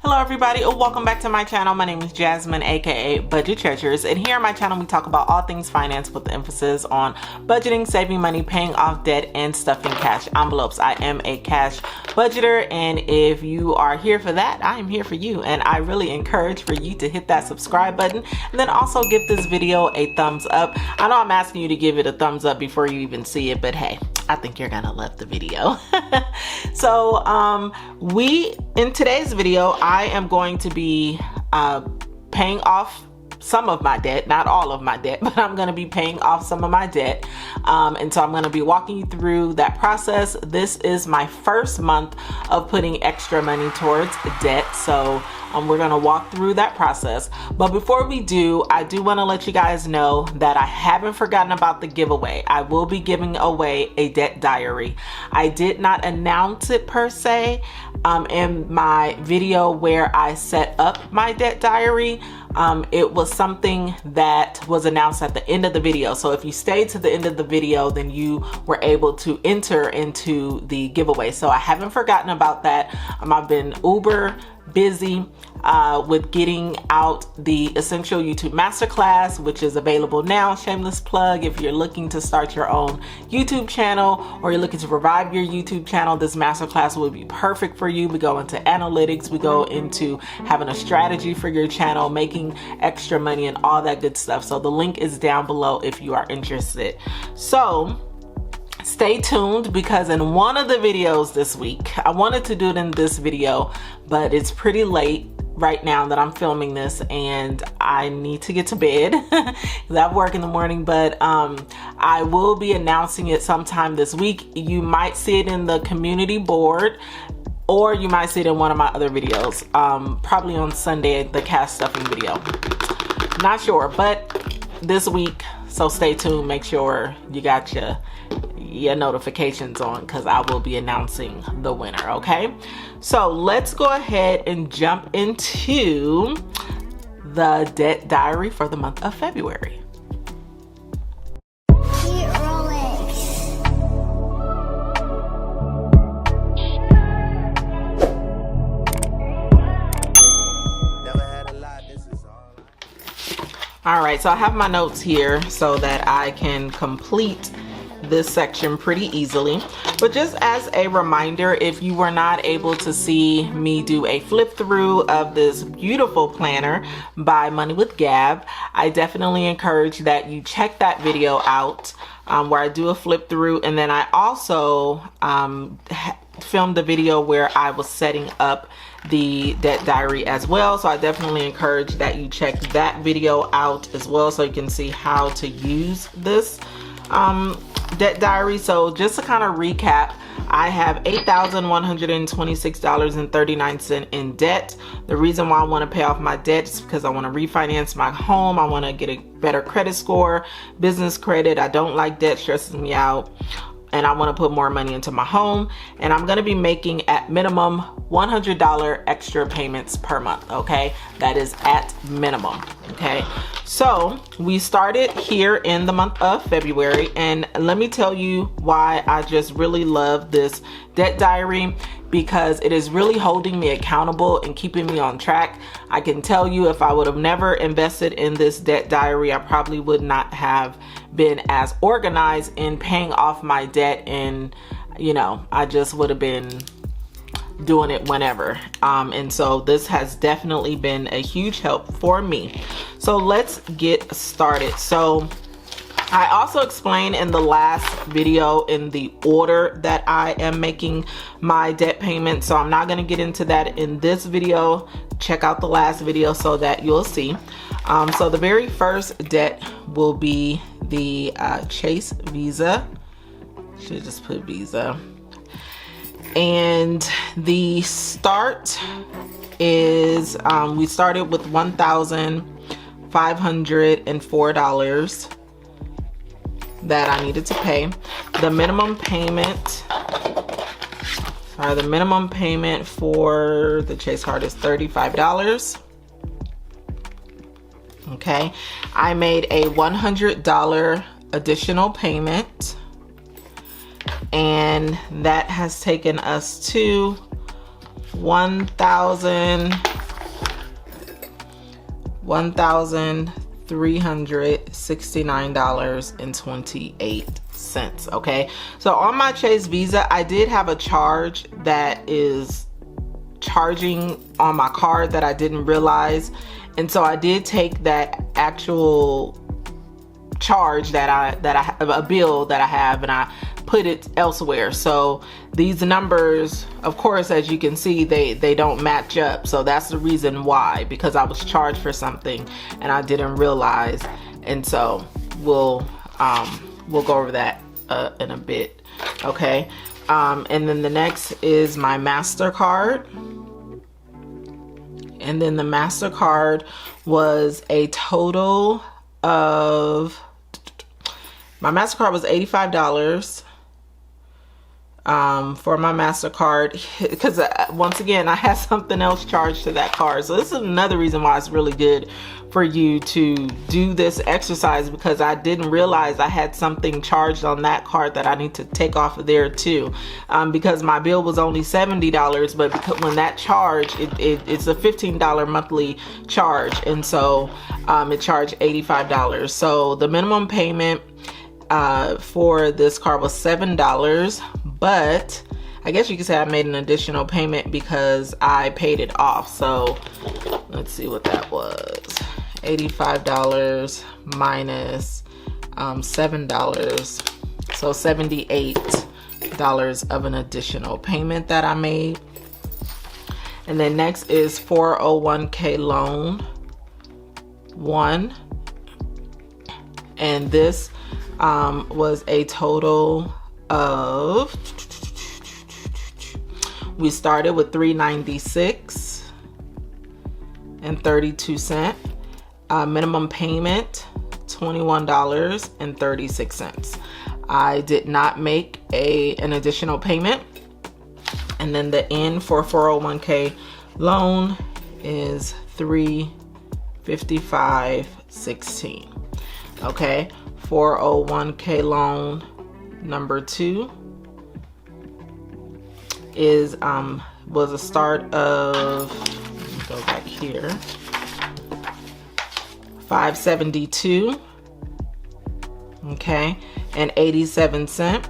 Hello everybody, welcome back to my channel. My name is Jasmine, aka Budget Treasures, and here on my channel we talk about all things finance with emphasis on budgeting, saving money, paying off debt, and stuffing cash envelopes. I am a cash budgeter, and if you are here for that, I am here for you, and I really encourage for you to hit that subscribe button and then also give this video a thumbs up. I know I'm asking you to give it a thumbs up before you even see it, but hey, I think you're gonna love the video. So in today's video, I am going to be paying off some of my debt, not all of my debt, but I'm going to be paying off some of my debt. And so I'm going to be walking you through that process. This is my first month of putting extra money towards debt. So we're going to walk through that process. But before we do, I do want to let you guys know that I haven't forgotten about the giveaway. I will be giving away a debt diary. I did not announce it per se in my video where I set up my debt diary. It was something that was announced at the end of the video. So if you stayed to the end of the video, then you were able to enter into the giveaway. So I haven't forgotten about that. I've been uber busy with getting out the Essential YouTube Masterclass, which is available now. Shameless plug. If you're looking to start your own YouTube channel or you're looking to revive your YouTube channel, this masterclass would be perfect for you. We go into analytics, we go into having a strategy for your channel, making extra money, and all that good stuff. So the link is down below if you are interested. So stay tuned, because in one of the videos this week, I wanted to do it in this video, but it's pretty late right now that I'm filming this and I need to get to bed because I work in the morning. But I will be announcing it sometime this week. You might see it in the community board, or you might see it in one of my other videos, probably on Sunday, the cash stuffing video. Not sure, but this week. So stay tuned. Make sure you got your notifications on, because I will be announcing the winner. Okay, so let's go ahead and jump into the debt diary for the month of February. All right, so I have my notes here so that I can complete this section pretty easily. But just as a reminder, if you were not able to see me do a flip through of this beautiful planner by Money with Gab, I definitely encourage that you check that video out where I do a flip through. And then I also filmed the video where I was setting up the debt diary as well. So I definitely encourage that you check that video out as well, so you can see how to use this debt diary. So just to kind of recap, I have $8,126.39 in debt. The reason why I want to pay off my debt is because I want to refinance my home. I want to get a better credit score, business credit. I don't like debt, stresses me out. And I want to put more money into my home, and I'm going to be making at minimum $100 extra payments per month. Okay, that is at minimum. Okay, so we started here in the month of February, and let me tell you why I just really love this debt diary, because it is really holding me accountable and keeping me on track. I can tell you, if I would have never invested in this debt diary, I probably would not have been as organized in paying off my debt, and I just would have been doing it whenever. And so this has definitely been a huge help for me. So let's get started. So I also explained in the last video in the order that I am making my debt payment. So I'm not going to get into that in this video. Check out the last video so that you'll see. So the very first debt will be the Chase Visa. Should just put Visa. And the start is, we started with $1,504 that I needed to pay. The minimum payment, the minimum payment for the Chase card is $35. Okay, I made a $100 additional payment, and that has taken us to $1,369.28. Okay, so on my Chase Visa, I did have a charge that is charging on my card that I didn't realize, and so I did take that actual charge that I have, a bill that I have, and I put it elsewhere. So these numbers, of course, as you can see, they don't match up. So that's the reason why, because I was charged for something and I didn't realize. And so we'll go over that in a bit. Okay, and then the next is my MasterCard. And then the MasterCard was a total of, my MasterCard was $85 for my MasterCard, because once again, I had something else charged to that card. So this is another reason why it's really good for you to do this exercise, because I didn't realize I had something charged on that card that I need to take off of there too, because my bill was only $70, but because when that charge, it's a $15 monthly charge, and so it charged $85. So the minimum payment for this card was $7, but I guess you could say I made an additional payment because I paid it off. So let's see what that was. $85 minus $7, so $78 of an additional payment that I made. And then next is 401k loan 1, and this was a total of, we started with $396.32. Minimum payment $21.36. I did not make an additional payment. And then the end for 401k loan is $355.16. Okay, 401k loan number 2 is was a start of, let me go back here, $572, okay, and 87 cents.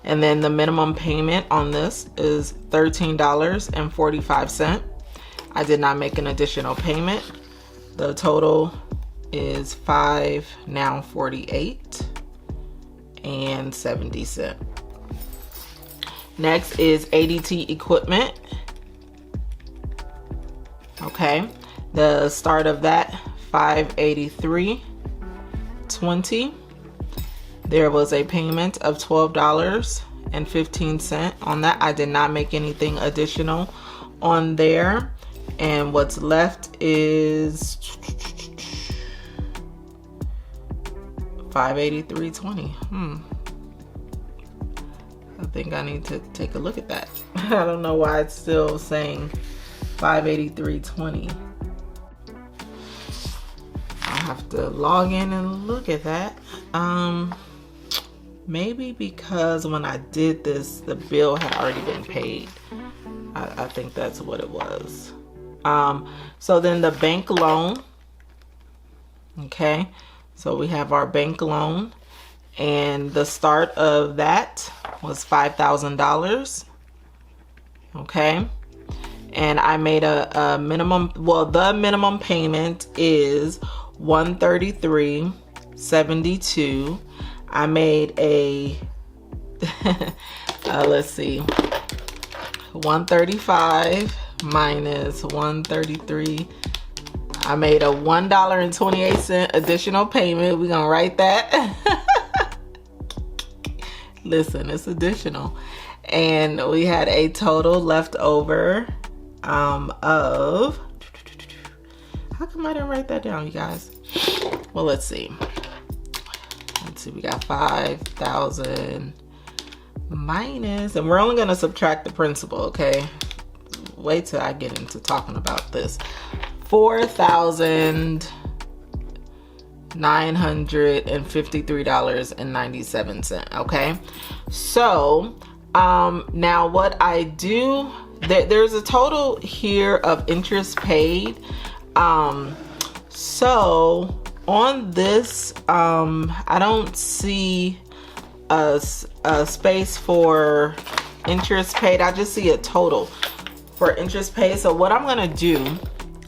And then the minimum payment on this is $13.45. I did not make an additional payment. The total is $5.48 and 70 cents. Next is ADT equipment. Okay, the start of that $583.20. There was a payment of $12.15 on that. I did not make anything additional on there. And what's left is $583.20. I think I need to take a look at that. I don't know why it's still saying $583.20. I'll have to log in and look at that. Maybe because when I did this, the bill had already been paid. I think that's what it was. So then the bank loan. Okay, so we have our bank loan, and the start of that was $5,000. Okay, and I made a minimum, well, the minimum payment is $133.72. I made a let's see, 135 minus 133. I made a $1.28 additional payment. We're gonna write that. Listen, it's additional. And we had a total left over of, how come I didn't write that down, you guys? Well, let's see, we got 5,000 minus, and we're only going to subtract the principal, okay? Wait till I get into talking about this. $4,953.97, okay? So now what I do there's a total here of interest paid. So on this, I don't see a space for interest paid. I just see a total for interest paid. So what I'm gonna do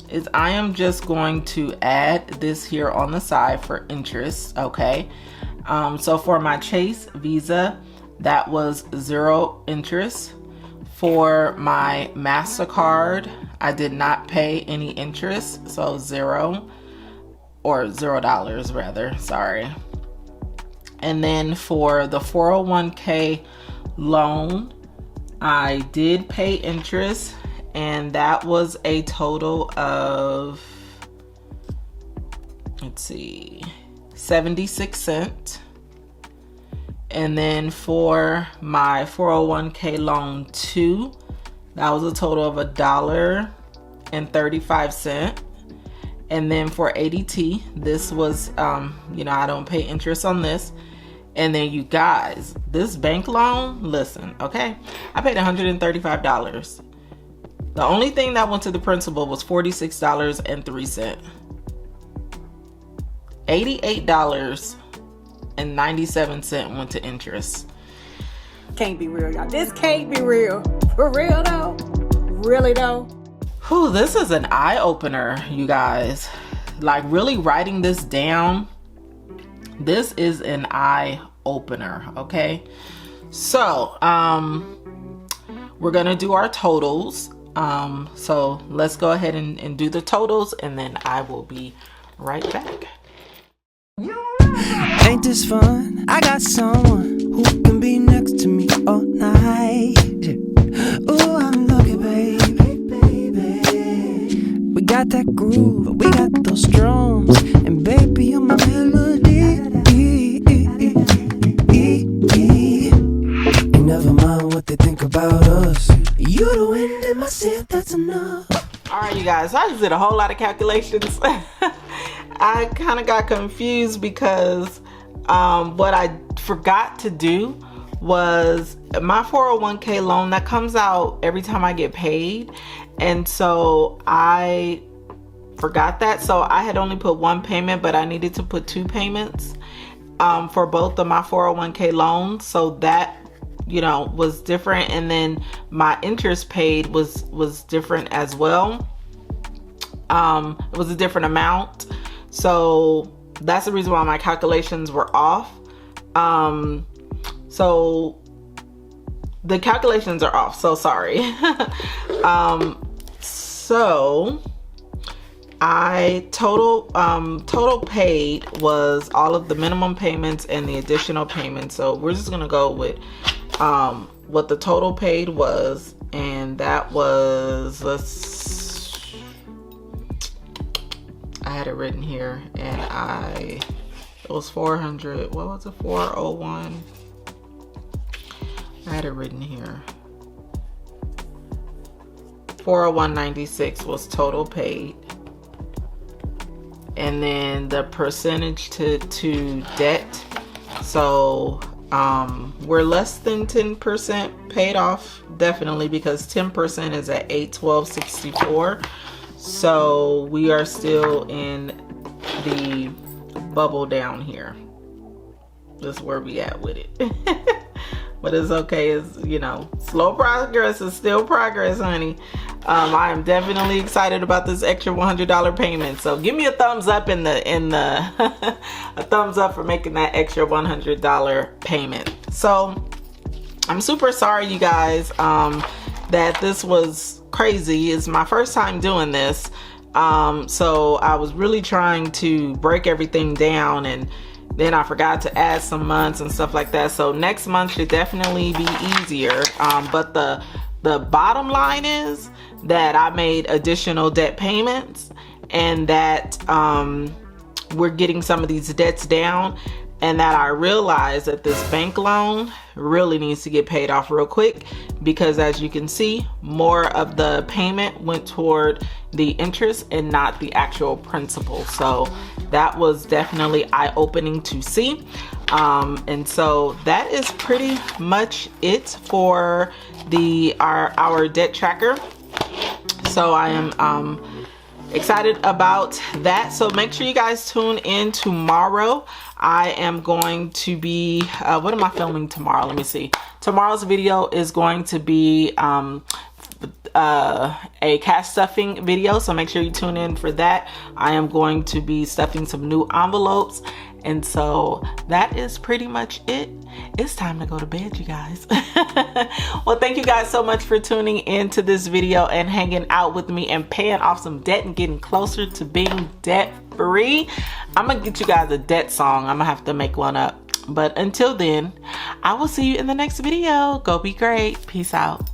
is I am just going to add this here on the side for interest, okay? So for my Chase Visa, that was 0 interest. For my MasterCard, I did not pay any interest, so 0, or $0 rather, sorry. And then for the 401k loan, I did pay interest, and that was a total of, let's see, 76 cents. And then for my 401k loan 2, that was a total of $1.35. And then for ADT, this was, you know, I don't pay interest on this. And then you guys, this bank loan, listen, okay, I paid $135. The only thing that went to the principal was $46.03. $88.97 went to interest. Can't be real, y'all. This can't be real. For real though? Really though? Whew, this is an eye-opener, you guys. Like, really writing this down, this is an eye-opener, okay? So, we're gonna do our totals. So let's go ahead and do the totals, and then I will be right back. Ain't this fun? I got someone who can be next to me all night. Oh, I'm lucky, baby. We got that groove, we got those drums, and baby, you're my melody. And never mind what they think about us. You the wind in my sail, that's enough. All right, you guys, so I just did a whole lot of calculations. I kind of got confused because what I forgot to do was my 401k loan that comes out every time I get paid, and so I forgot that. So I had only put one payment, but I needed to put 2 payments for both of my 401k loans, so that, you know, was different. And then my interest paid was different as well. It was a different amount. So that's the reason why my calculations were off. So the calculations are off. So sorry. So I total paid was all of the minimum payments and the additional payments. So we're just gonna go with what the total paid was, and that was, I had it written here, and it was 400, what was it, 401, I had it written here, 401.96 was total paid. And then the percentage to debt, so we're less than 10% paid off, definitely, because 10% is at 812.64. So we are still in the bubble down here. That's where we at with it. But it's okay. It's, you know, slow progress is still progress, honey. I am definitely excited about this extra $100 payment. So give me a thumbs up in the a thumbs up for making that extra $100 payment. So I'm super sorry, you guys, that this was crazy. It's my first time doing this. So I was really trying to break everything down, and then I forgot to add some months and stuff like that. So next month should definitely be easier. But the bottom line is that I made additional debt payments, and that we're getting some of these debts down, and that I realized that this bank loan really needs to get paid off real quick, because as you can see, more of the payment went toward the interest and not the actual principal. So that was definitely eye-opening to see. And so that is pretty much it for our debt tracker. So I am excited about that. So make sure you guys tune in tomorrow. I am going to be what am I filming tomorrow? Let me see. Tomorrow's video is going to be a cash stuffing video, so make sure you tune in for that. I am going to be stuffing some new envelopes, and so that is pretty much it. It's time to go to bed, you guys. Well, thank you guys so much for tuning into this video and hanging out with me and paying off some debt and getting closer to being debt free. I'm gonna get you guys a debt song. I'm gonna have to make one up, but until then, I will see you in the next video. Go be great. Peace out.